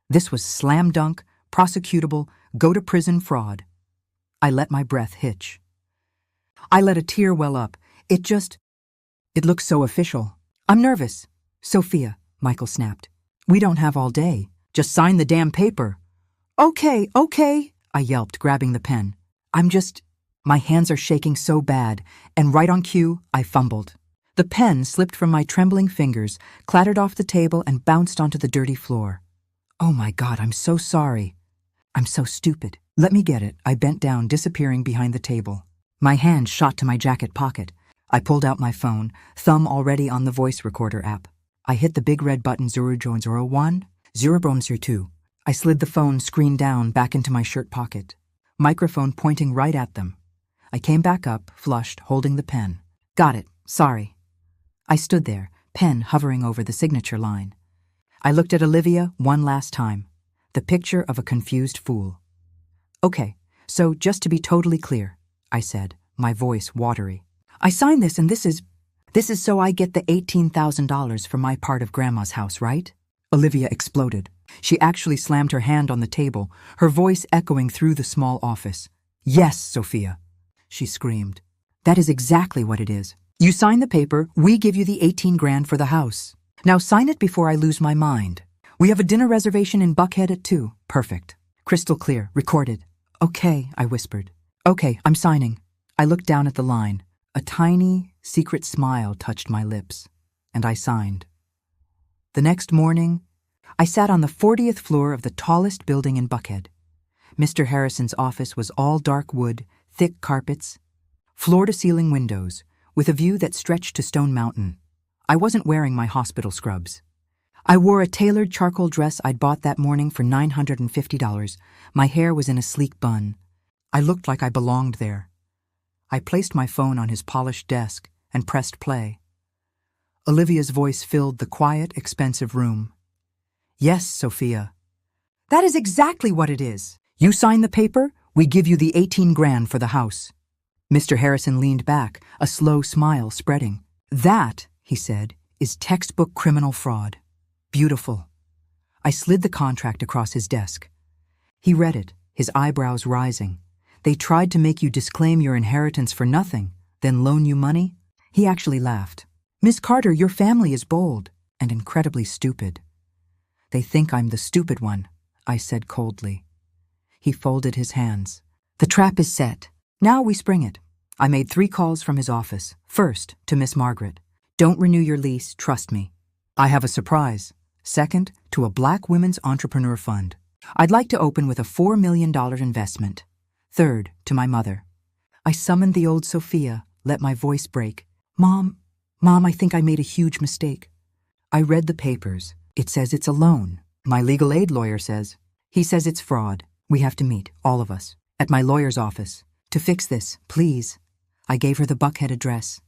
This was slam dunk, prosecutable, go-to-prison fraud. I let my breath hitch. I let a tear well up. It looked so official. I'm nervous. Sophia, Michael snapped. We don't have all day. Just sign the damn paper. Okay, I yelped, grabbing the pen. My hands are shaking so bad, and right on cue, I fumbled. The pen slipped from my trembling fingers, clattered off the table, and bounced onto the dirty floor. Oh my God, I'm so sorry. I'm so stupid. Let me get it. I bent down, disappearing behind the table. My hand shot to my jacket pocket. I pulled out my phone, thumb already on the voice recorder app. I hit the big red button 001, 002. I slid the phone screen down back into my shirt pocket, microphone pointing right at them. I came back up, flushed, holding the pen. Got it. Sorry. I stood there, pen hovering over the signature line. I looked at Olivia one last time, the picture of a confused fool. Okay, so just to be totally clear, I said, my voice watery. I signed this and this is so I get the $18,000 for my part of Grandma's house, right? Olivia exploded. She actually slammed her hand on the table, her voice echoing through the small office. Yes, Sophia, she screamed. That is exactly what it is. You sign the paper, we give you the 18 grand for the house. Now sign it before I lose my mind. We have a dinner reservation in Buckhead at 2. Perfect. Crystal clear, recorded. Okay, I whispered. Okay, I'm signing. I looked down at the line. A tiny, secret smile touched my lips, and I signed. The next morning, I sat on the 40th floor of the tallest building in Buckhead. Mr. Harrison's office was all dark wood, thick carpets, floor-to-ceiling windows, with a view that stretched to Stone Mountain. I wasn't wearing my hospital scrubs. I wore a tailored charcoal dress I'd bought that morning for $950. My hair was in a sleek bun. I looked like I belonged there. I placed my phone on his polished desk and pressed play. Olivia's voice filled the quiet, expensive room. Yes, Sophia. That is exactly what it is. You sign the paper, we give you the 18 grand for the house. Mr. Harrison leaned back, a slow smile spreading. That, he said, is textbook criminal fraud. Beautiful. I slid the contract across his desk. He read it, his eyebrows rising. They tried to make you disclaim your inheritance for nothing, then loan you money? He actually laughed. Miss Carter, your family is bold and incredibly stupid. They think I'm the stupid one, I said coldly. He folded his hands. The trap is set. Now we spring it. I made 3 calls from his office. First, to Miss Margaret. Don't renew your lease, trust me. I have a surprise. Second, to a Black Women's Entrepreneur Fund. I'd like to open with a $4 million investment. Third, to my mother. I summoned the old Sophia, let my voice break. Mom, I think I made a huge mistake. I read the papers. It says it's a loan. My legal aid lawyer says. He says it's fraud. We have to meet, all of us, at my lawyer's office. To fix this, please. I gave her the Buckhead address.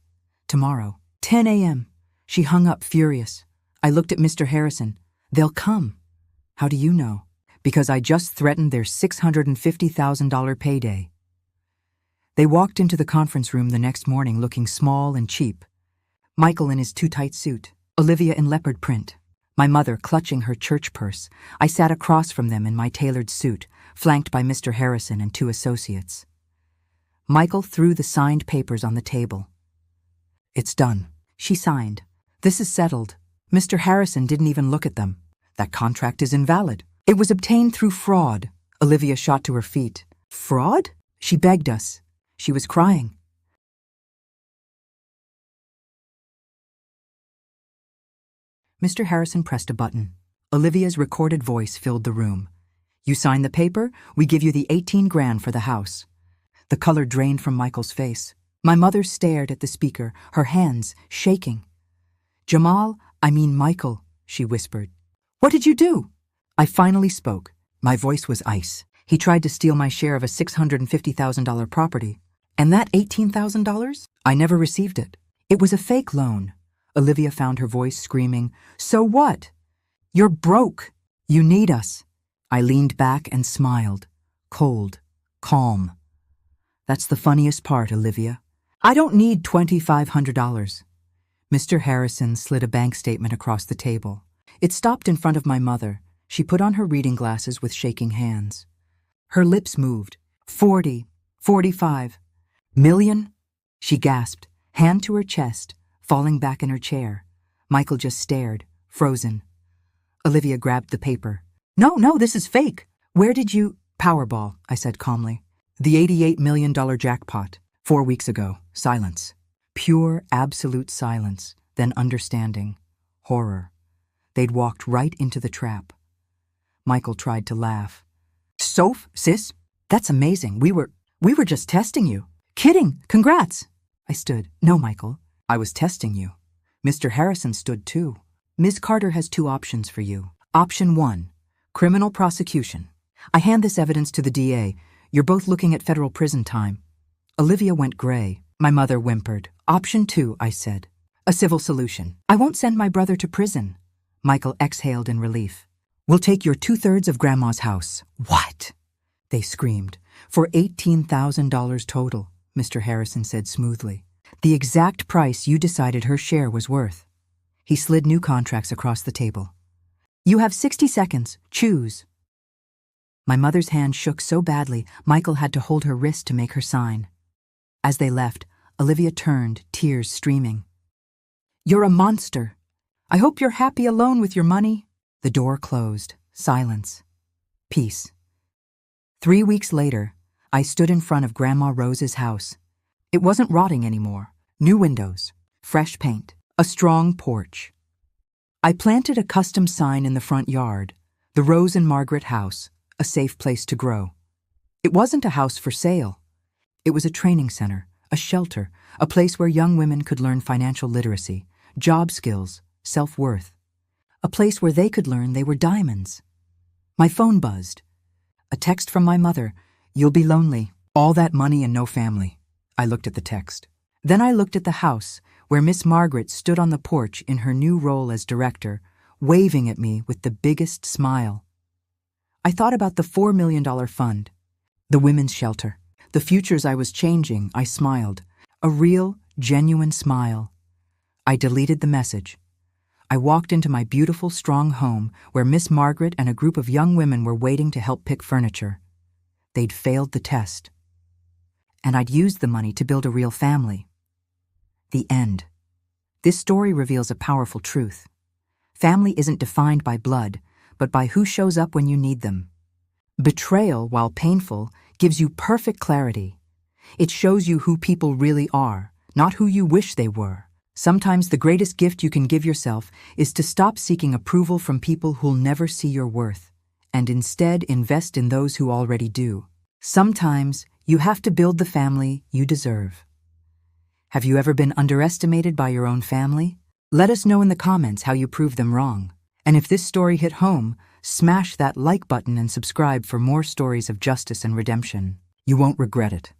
Tomorrow, 10 a.m. She hung up furious. I looked at Mr. Harrison. They'll come. How do you know? Because I just threatened their $650,000 payday. They walked into the conference room the next morning looking small and cheap. Michael in his too-tight suit, Olivia in leopard print, my mother clutching her church purse. I sat across from them in my tailored suit, flanked by Mr. Harrison and 2 associates. Michael threw the signed papers on the table. It's done. She signed. This is settled. Mr. Harrison didn't even look at them. That contract is invalid. It was obtained through fraud. Olivia shot to her feet. Fraud? She begged us. She was crying. Mr. Harrison pressed a button. Olivia's recorded voice filled the room. You sign the paper, we give you the 18 grand for the house. The color drained from Michael's face. My mother stared at the speaker, her hands shaking. Michael, she whispered. What did you do? I finally spoke. My voice was ice. He tried to steal my share of a $650,000 property. And that $18,000? I never received it. It was a fake loan. Olivia found her voice screaming, So what? You're broke. You need us. I leaned back and smiled. Cold. Calm. That's the funniest part, Olivia. I don't need $2,500. Mr. Harrison slid a bank statement across the table. It stopped in front of my mother. She put on her reading glasses with shaking hands. Her lips moved. 40, 45. Million? She gasped, hand to her chest, falling back in her chair. Michael just stared, frozen. Olivia grabbed the paper. No, this is fake. Where did you… Powerball, I said calmly. The $88 million jackpot. 4 weeks ago. Silence. Pure, absolute silence. Then understanding. Horror. They'd walked right into the trap. Michael tried to laugh. Soph, sis, that's amazing. We were just testing you. Kidding. Congrats. I stood. No, Michael. I was testing you. Mr. Harrison stood too. Ms. Carter has 2 options for you. Option 1, criminal prosecution. I hand this evidence to the DA. You're both looking at federal prison time. Olivia went gray. My mother whimpered. Option 2, I said. A civil solution. I won't send my brother to prison. Michael exhaled in relief. We'll take your 2/3 of Grandma's house. What? They screamed. For $18,000 total, Mr. Harrison said smoothly. The exact price you decided her share was worth. He slid new contracts across the table. You have 60 seconds. Choose. My mother's hand shook so badly, Michael had to hold her wrist to make her sign. As they left, Olivia turned, tears streaming. You're a monster. I hope you're happy alone with your money. The door closed. Silence. Peace. 3 weeks later, I stood in front of Grandma Rose's house. It wasn't rotting anymore. New windows, fresh paint, a strong porch. I planted a custom sign in the front yard, the Rose and Margaret house, a safe place to grow. It wasn't a house for sale. It was a training center, a shelter, a place where young women could learn financial literacy, job skills, self-worth. A place where they could learn they were diamonds. My phone buzzed. A text from my mother. You'll be lonely. All that money and no family. I looked at the text. Then I looked at the house, where Miss Margaret stood on the porch in her new role as director, waving at me with the biggest smile. I thought about the $4 million fund, the women's shelter, the futures I was changing. I smiled. A real, genuine smile. I deleted the message. I walked into my beautiful, strong home where Miss Margaret and a group of young women were waiting to help pick furniture. They'd failed the test. And I'd used the money to build a real family. The end. This story reveals a powerful truth. Family isn't defined by blood, but by who shows up when you need them. Betrayal, while painful, gives you perfect clarity. It shows you who people really are, not who you wish they were. Sometimes the greatest gift you can give yourself is to stop seeking approval from people who'll never see your worth, and instead invest in those who already do. Sometimes you have to build the family you deserve. Have you ever been underestimated by your own family? Let us know in the comments how you proved them wrong. And if this story hit home, smash that like button and subscribe for more stories of justice and redemption. You won't regret it.